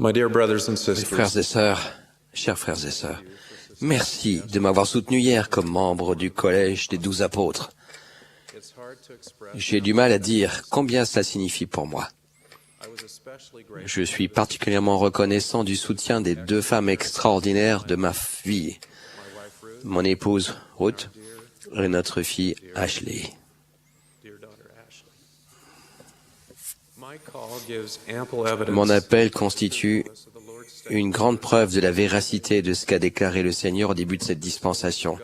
My dear brothers and Mes sisters, frères et sœurs, chers frères et sœurs, merci de m'avoir soutenu hier comme membre du collège des 12 apôtres. J'ai du mal à dire combien cela signifie pour moi. Je suis particulièrement reconnaissant du soutien des deux femmes extraordinaires de ma vie, mon épouse Ruth et notre fille Ashley. Mon appel constitue une grande preuve de la véracité de ce qu'a déclaré le Seigneur au début de cette dispensation,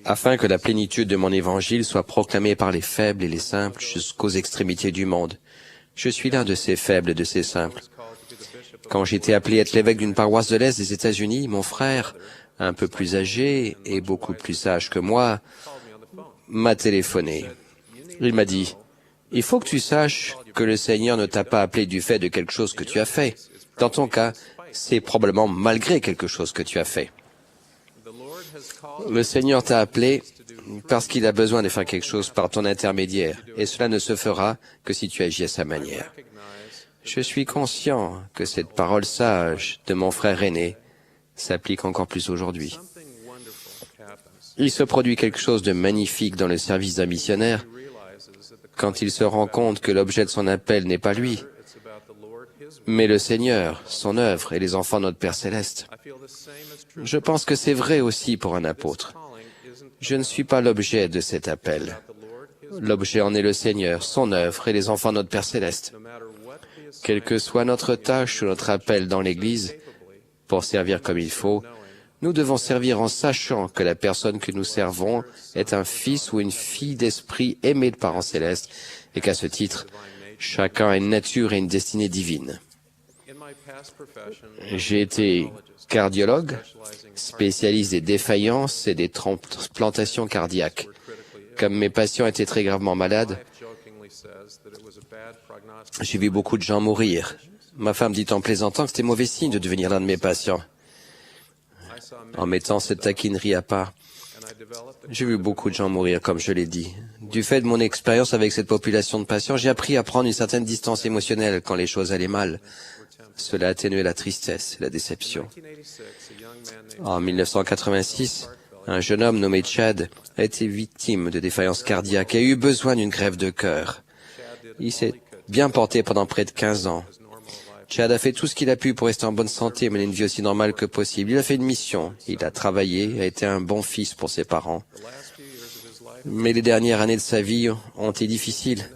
afin que la plénitude de mon évangile soit proclamée par les faibles et les simples jusqu'aux extrémités du monde. Je suis l'un de ces faibles et de ces simples. Quand j'ai été appelé à être l'évêque d'une paroisse de l'Est des États-Unis, mon frère, un peu plus âgé et beaucoup plus sage que moi, m'a téléphoné. Il m'a dit, « Il faut que tu saches que le Seigneur ne t'a pas appelé du fait de quelque chose que tu as fait. Dans ton cas, c'est probablement malgré quelque chose que tu as fait. Le Seigneur t'a appelé parce qu'il a besoin de faire quelque chose par ton intermédiaire, et cela ne se fera que si tu agis à sa manière. » Je suis conscient que cette parole sage de mon frère aîné s'applique encore plus aujourd'hui. Il se produit quelque chose de magnifique dans le service d'un missionnaire quand il se rend compte que l'objet de son appel n'est pas lui, mais le Seigneur, son œuvre et les enfants de notre Père Céleste. Je pense que c'est vrai aussi pour un apôtre. Je ne suis pas l'objet de cet appel. L'objet en est le Seigneur, son œuvre et les enfants de notre Père Céleste. Quelle que soit notre tâche ou notre appel dans l'Église, pour servir comme il faut, nous devons servir en sachant que la personne que nous servons est un fils ou une fille d'esprit aimé de parents célestes et qu'à ce titre, chacun a une nature et une destinée divine. J'ai été cardiologue, spécialiste des défaillances et des transplantations cardiaques. Comme mes patients étaient très gravement malades, j'ai vu beaucoup de gens mourir. Ma femme dit en plaisantant que c'était mauvais signe de devenir l'un de mes patients. En mettant cette taquinerie à part, j'ai vu beaucoup de gens mourir, comme je l'ai dit. Du fait de mon expérience avec cette population de patients, j'ai appris à prendre une certaine distance émotionnelle quand les choses allaient mal. Cela atténuait la tristesse et la déception. En 1986, un jeune homme nommé Chad a été victime de défaillance cardiaque et a eu besoin d'une greffe de cœur. Il s'est bien porté pendant près de 15 ans. Chad a fait tout ce qu'il a pu pour rester en bonne santé et mener une vie aussi normale que possible. Il a fait une mission, il a travaillé, a été un bon fils pour ses parents. Mais les dernières années de sa vie ont été difficiles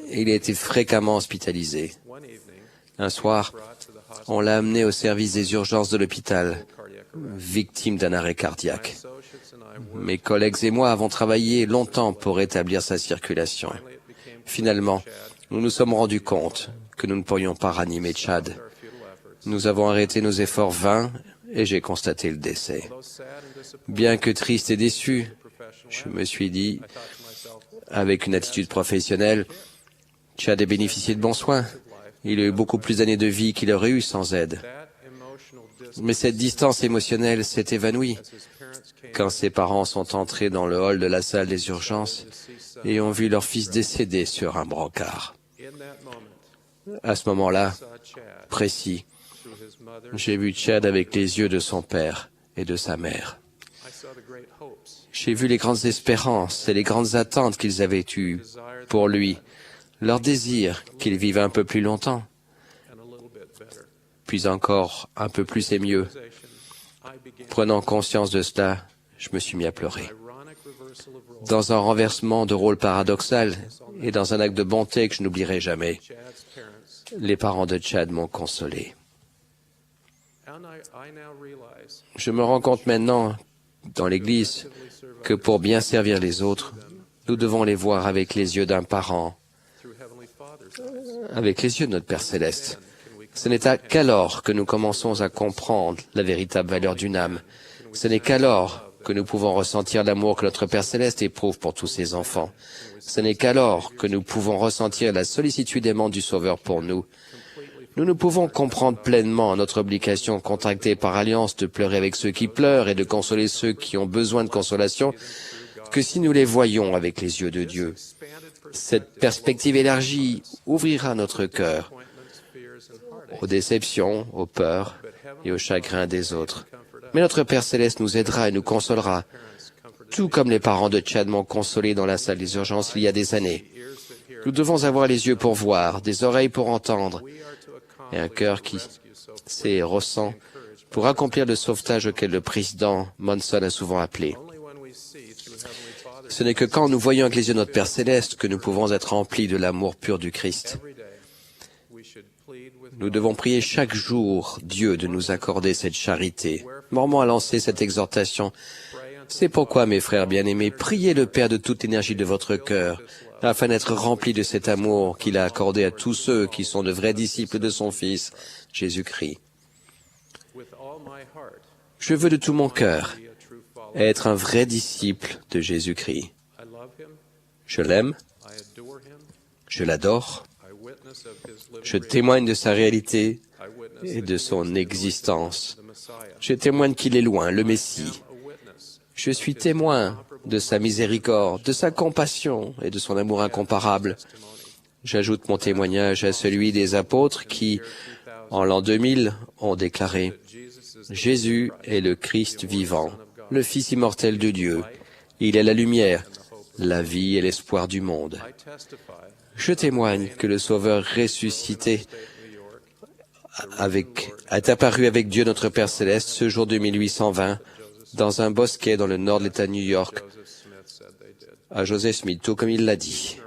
et il a été fréquemment hospitalisé. Un soir, on l'a amené au service des urgences de l'hôpital, victime d'un arrêt cardiaque. Mes collègues et moi avons travaillé longtemps pour rétablir sa circulation. Finalement, nous nous sommes rendus compte que nous ne pourrions pas ranimer Chad. Nous avons arrêté nos efforts vains et j'ai constaté le décès. Bien que triste et déçu, je me suis dit, avec une attitude professionnelle, Chad a bénéficié de bons soins. Il a eu beaucoup plus d'années de vie qu'il aurait eu sans aide. Mais cette distance émotionnelle s'est évanouie quand ses parents sont entrés dans le hall de la salle des urgences et ont vu leur fils décédé sur un brancard. À ce moment-là, précis, j'ai vu Chad avec les yeux de son père et de sa mère. J'ai vu les grandes espérances et les grandes attentes qu'ils avaient eues pour lui, leur désir qu'il vive un peu plus longtemps, puis encore un peu plus et mieux. Prenant conscience de cela, je me suis mis à pleurer. Dans un renversement de rôle paradoxal et dans un acte de bonté que je n'oublierai jamais, les parents de Chad m'ont consolé. Je me rends compte maintenant, dans l'Église, que pour bien servir les autres, nous devons les voir avec les yeux d'un parent, avec les yeux de notre Père Céleste. Ce n'est qu'alors que nous commençons à comprendre la véritable valeur d'une âme. Ce n'est qu'alors que nous pouvons ressentir l'amour que notre Père Céleste éprouve pour tous ses enfants. Ce n'est qu'alors que nous pouvons ressentir la sollicitude aimante du Sauveur pour nous. Nous ne pouvons comprendre pleinement notre obligation contractée par alliance de pleurer avec ceux qui pleurent et de consoler ceux qui ont besoin de consolation que si nous les voyons avec les yeux de Dieu. Cette perspective élargie ouvrira notre cœur aux déceptions, aux peurs et aux chagrins des autres. Mais notre Père Céleste nous aidera et nous consolera, tout comme les parents de Chad m'ont consolé dans la salle des urgences il y a des années. Nous devons avoir les yeux pour voir, des oreilles pour entendre, et un cœur qui sait et ressent pour accomplir le sauvetage auquel le président Monson a souvent appelé. Ce n'est que quand nous voyons avec les yeux notre Père Céleste que nous pouvons être remplis de l'amour pur du Christ. Nous devons prier chaque jour Dieu de nous accorder cette charité. Mormon a lancé cette exhortation. C'est pourquoi, mes frères bien-aimés, priez le Père de toute énergie de votre cœur, afin d'être remplis de cet amour qu'il a accordé à tous ceux qui sont de vrais disciples de son Fils, Jésus-Christ. Je veux de tout mon cœur être un vrai disciple de Jésus-Christ. Je l'aime, je l'adore, je témoigne de sa réalité et de son existence. Je témoigne qu'il est loin, le Messie. Je suis témoin de sa miséricorde, de sa compassion et de son amour incomparable. J'ajoute mon témoignage à celui des apôtres qui, en l'an 2000, ont déclaré « Jésus est le Christ vivant, le Fils immortel de Dieu. Il est la lumière, la vie et l'espoir du monde. » Je témoigne que le Sauveur ressuscité est apparu avec Dieu notre Père Céleste ce jour de 1820 dans un bosquet dans le nord de l'État de New York à Joseph Smith, tout comme il l'a dit.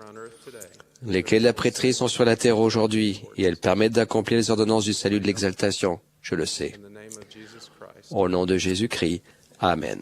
Les clés de la prêtrise sont sur la terre aujourd'hui et elles permettent d'accomplir les ordonnances du salut de l'exaltation. Je le sais. Au nom de Jésus-Christ. Amen.